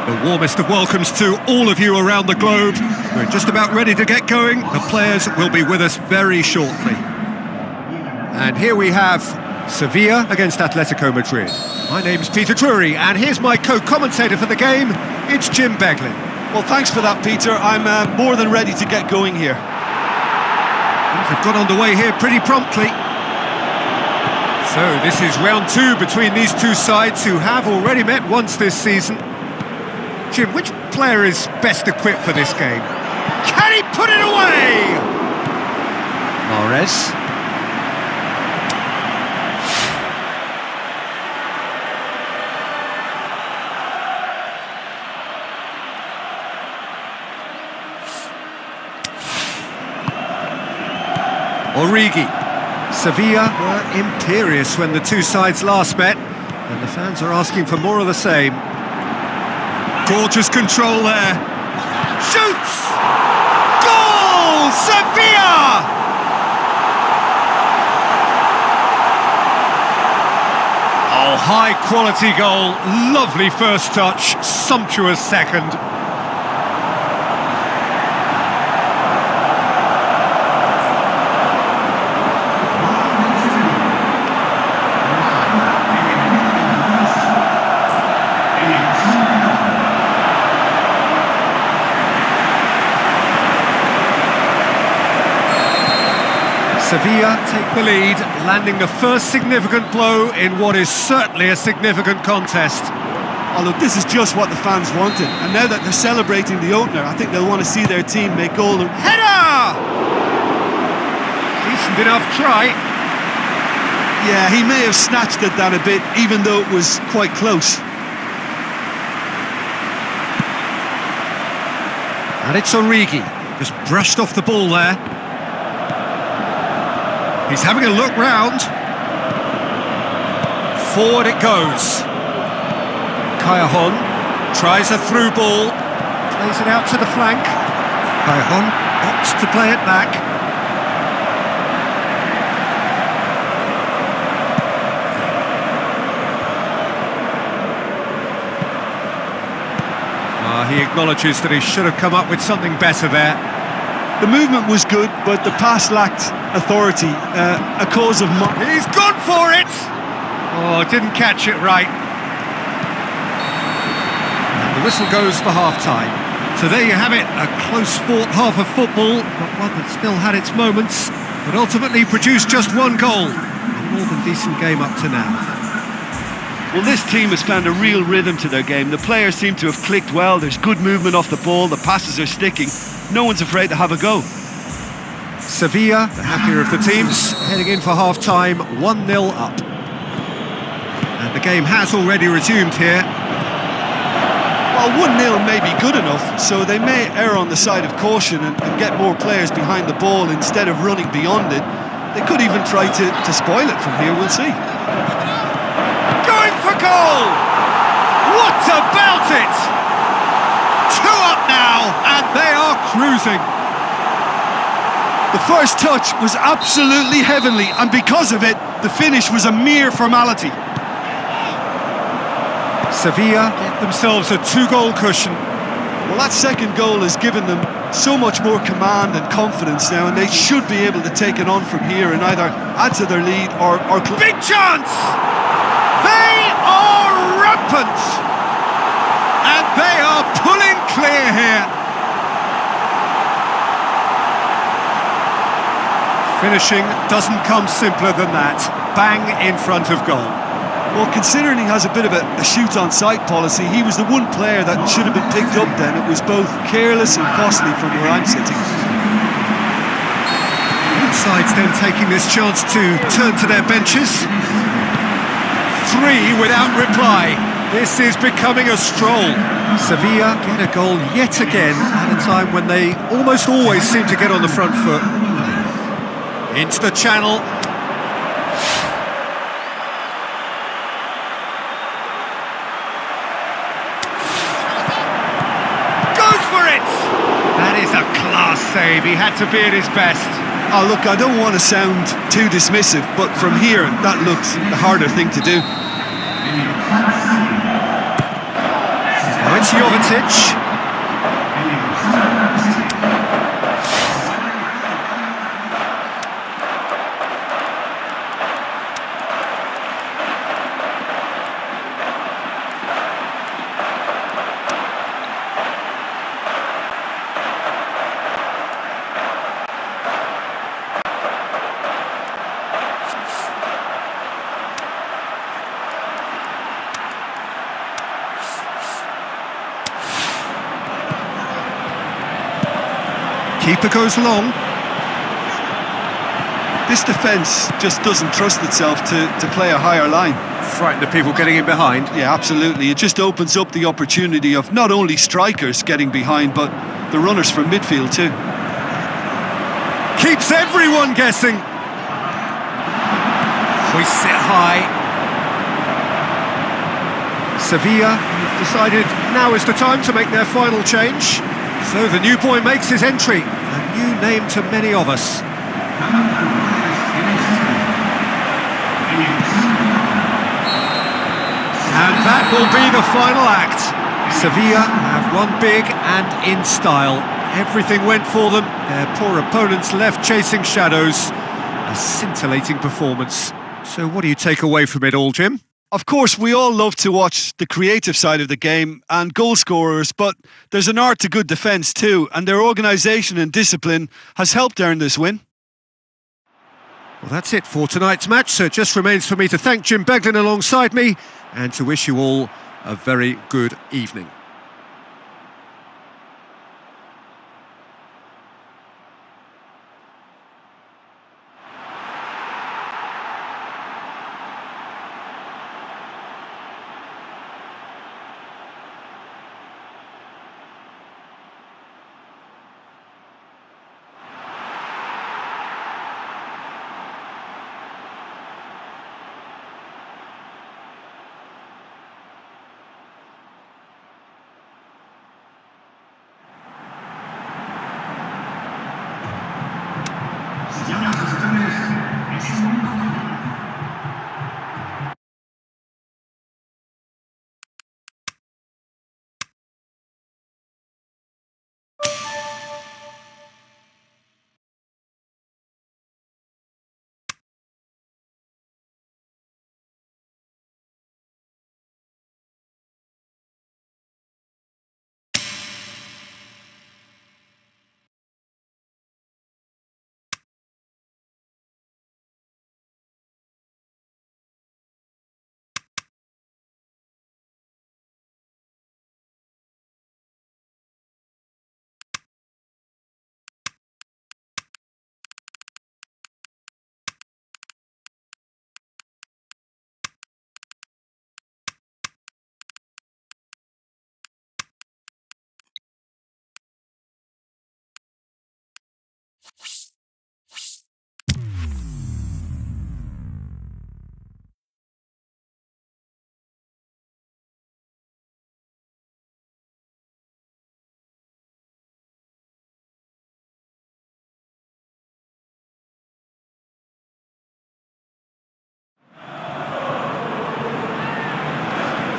The warmest of welcomes to all of you around the globe. We're just about ready to get going. The players will be with us very shortly. And here we have Sevilla against Atletico Madrid. My name's Peter Drury, and here's my co-commentator for the game. It's Jim Beglin. Well, thanks for that, Peter. I'm more than ready to get going here. Things have got underway here pretty promptly. So this is round two between these two sides who have already met once this season. Jim, which player is best equipped for this game? Can he put it away? Mahrez. Origi. Sevilla were imperious when the two sides last met, and the fans are asking for more of the same. Gorgeous control there. Shoots! Goal! Sevilla! Oh, high quality goal. Lovely first touch. Sumptuous second. Sevilla take the lead, landing the first significant blow in what is certainly a significant contest. Oh, look, this is just what the fans wanted. And now that they're celebrating the opener, I think they'll want to see their team make goal. Header! Decent enough try. Yeah, he may have snatched at that a bit, even though it was quite close. And it's Origi, just brushed off the ball there. He's having a look round. Forward it goes. Callejon tries a through ball. Plays it out to the flank. Callejon opts to play it back. He acknowledges that he should have come up with something better there. The movement was good, but the pass lacked authority, a cause of... He's gone for it! Oh, didn't catch it right. And the whistle goes for half-time. So there you have it, a close-fought half of football, but one that still had its moments, but ultimately produced just one goal. A more than decent game up to now. Well, this team has found a real rhythm to their game. The players seem to have clicked well, there's good movement off the ball, the passes are sticking. No one's afraid to have a go. Sevilla, the happier of the teams, heading in for half-time, 1-0 up. And the game has already resumed here. Well, 1-0 may be good enough, so they may err on the side of caution and get more players behind the ball instead of running beyond it. They could even try to spoil it from here, we'll see. Going for goal! What about it? 2 up now, and they are cruising. The first touch was absolutely heavenly, and because of it, the finish was a mere formality. Sevilla get themselves a 2-goal cushion. Well, that second goal has given them so much more command and confidence now, and they should be able to take it on from here and either add to their lead or... Big chance! They are rampant! And they are pulling clear here. Finishing doesn't come simpler than that. Bang in front of goal. Well, considering he has a bit of a shoot-on-sight policy, he was the one player that should have been picked up then. It was both careless and costly from where I'm sitting. Both sides then taking this chance to turn to their benches. 3 without reply. This is becoming a stroll. Sevilla get a goal yet again at a time when they almost always seem to get on the front foot. Into the channel. Goes for it! That is a class save. He had to be at his best. Oh, look, I don't want to sound too dismissive, but from here, that looked the harder thing to do. Now it's Jovetic. Keeper goes long. This defence just doesn't trust itself to play a higher line. Frightened of people getting in behind. Yeah, absolutely. It just opens up the opportunity of not only strikers getting behind, but the runners from midfield too. Keeps everyone guessing. Hoists it high. Sevilla have decided now is the time to make their final change. So the new boy makes his entry, a new name to many of us. And that will be the final act. Sevilla have won big and in style. Everything went for them. Their poor opponents left chasing shadows. A scintillating performance. So what do you take away from it all, Jim? Of course, we all love to watch the creative side of the game and goal scorers, but there's an art to good defence too, and their organisation and discipline has helped earn this win. Well, that's it for tonight's match, so it just remains for me to thank Jim Beglin alongside me and to wish you all a very good evening.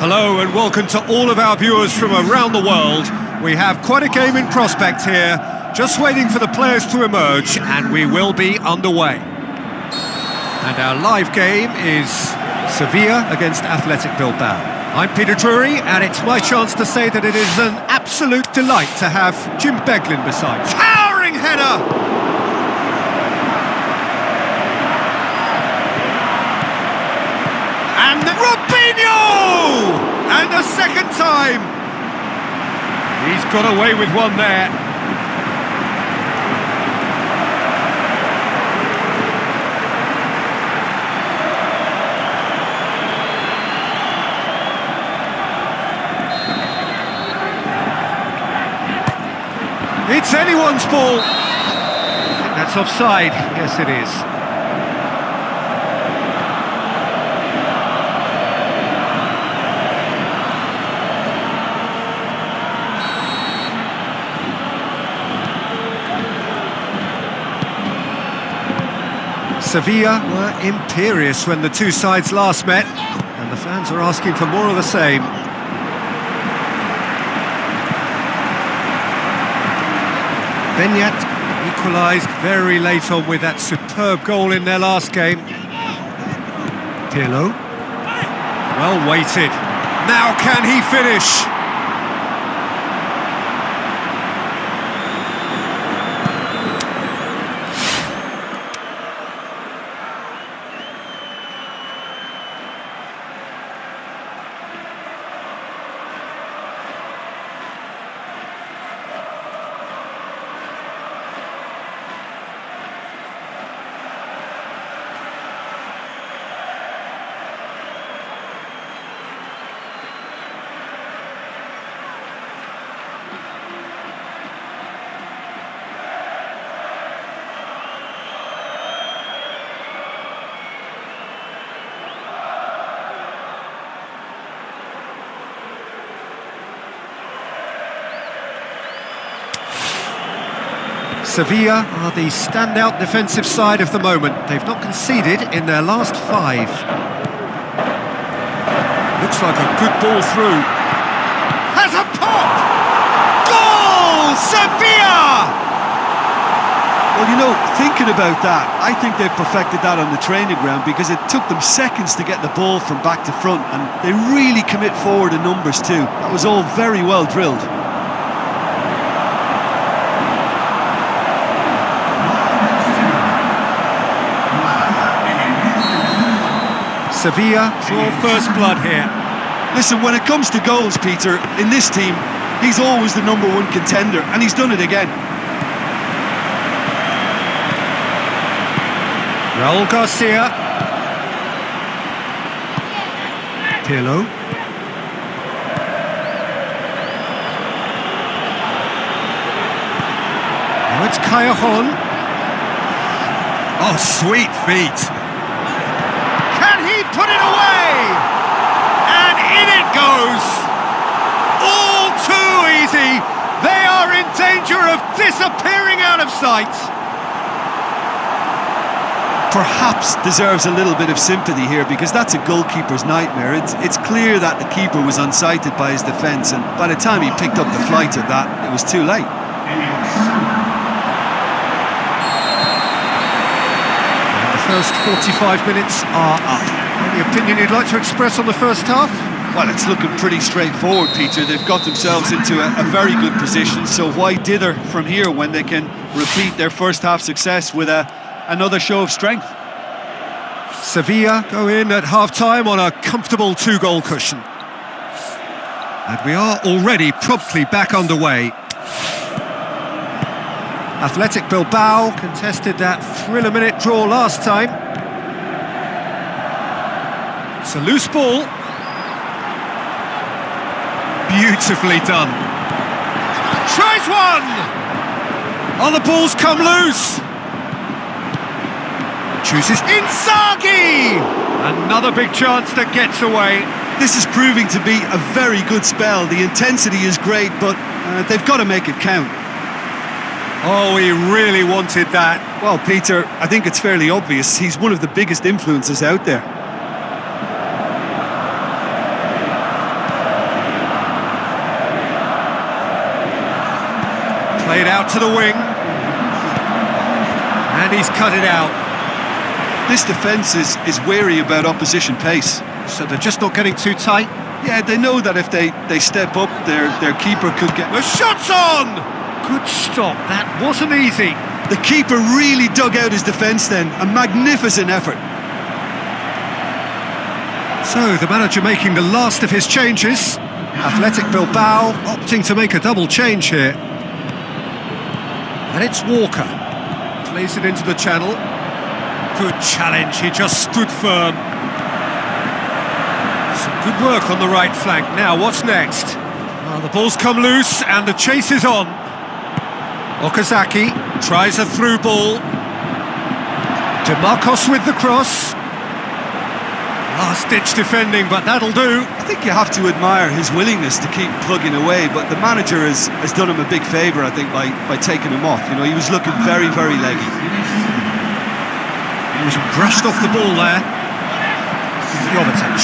Hello and welcome to all of our viewers from around the world. We have quite a game in prospect here, just waiting for the players to emerge, and we will be underway. And our live game is Sevilla against Athletic Bilbao. I'm Peter Drury, and it's my chance to say that it is an absolute delight to have Jim Beglin beside. Towering header! And Robinho! And a second time! He's got away with one there. It's anyone's ball. I think that's offside. Yes, it is. Sevilla were imperious when the two sides last met, and the fans are asking for more of the same. Benyat equalised very late on with that superb goal in their last game. Pirlo. Well weighted. Now can he finish? Sevilla are the standout defensive side of the moment. They've not conceded in their last 5. Looks like a good ball through. Has a pop! Goal! Sevilla! Well, you know, thinking about that, I think they've perfected that on the training ground because it took them seconds to get the ball from back to front, and they really commit forward in numbers too. That was all very well drilled. Sevilla draw first blood here. Listen, when it comes to goals, Peter, in this team, he's always the number 1 contender, and he's done it again. Raul Garcia. Pirlo. Now it's Callejon. Oh, sweet feet. Put it away! And in it goes! All too easy! They are in danger of disappearing out of sight! Perhaps deserves a little bit of sympathy here because that's a goalkeeper's nightmare. It's clear that the keeper was unsighted by his defence, and by the time he picked up the flight of that, it was too late. And the first 45 minutes are up. Any opinion you'd like to express on the first half? Well, it's looking pretty straightforward, Peter. They've got themselves into a very good position, so why dither from here when they can repeat their first half success with another show of strength? Sevilla go in at half-time on a comfortable 2-goal cushion. And we are already promptly back underway. Athletic Bilbao contested that thriller-minute draw last time. It's a loose ball. Beautifully done. Tries one! Oh, the ball's come loose. Chooses Inzaghi! Another big chance that gets away. This is proving to be a very good spell. The intensity is great, but they've got to make it count. Oh, he really wanted that. Well, Peter, I think it's fairly obvious. He's one of the biggest influences out there. Played out to the wing. And he's cut it out. This defence is wary about opposition pace. So they're just not getting too tight? Yeah, they know that if they step up, their keeper could get... The shot's on! Good stop, that wasn't easy. The keeper really dug out his defence then. A magnificent effort. So the manager making the last of his changes. Athletic Bilbao opting to make a double change here. And it's Walker. Plays it into the channel. Good challenge, he just stood firm. Some good work on the right flank. Now, what's next? Well, the ball's come loose and the chase is on. Okazaki tries a through ball. DeMarcos with the cross. Last-ditch defending, but that'll do. I think you have to admire his willingness to keep plugging away, but the manager has done him a big favour, I think, by taking him off. You know, he was looking very, very leggy. He was brushed off the ball there. Jovetic.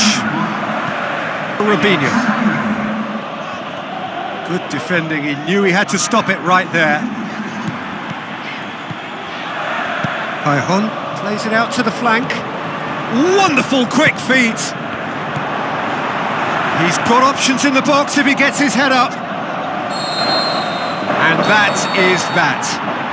Robinho. Good defending, he knew he had to stop it right there. Cajon plays it out to the flank. Wonderful quick feet. He's got options in the box if he gets his head up. And that is that.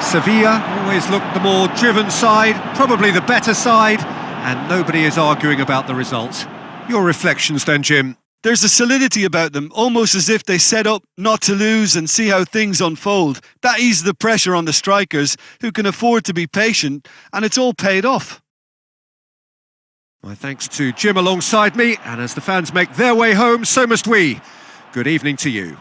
Sevilla always looked the more driven side, probably the better side, and nobody is arguing about the result. Your reflections then, Jim? There's a solidity about them, almost as if they set up not to lose and see how things unfold. That eases the pressure on the strikers, who can afford to be patient, and it's all paid off. My thanks to Jim alongside me, and as the fans make their way home, so must we. Good evening to you.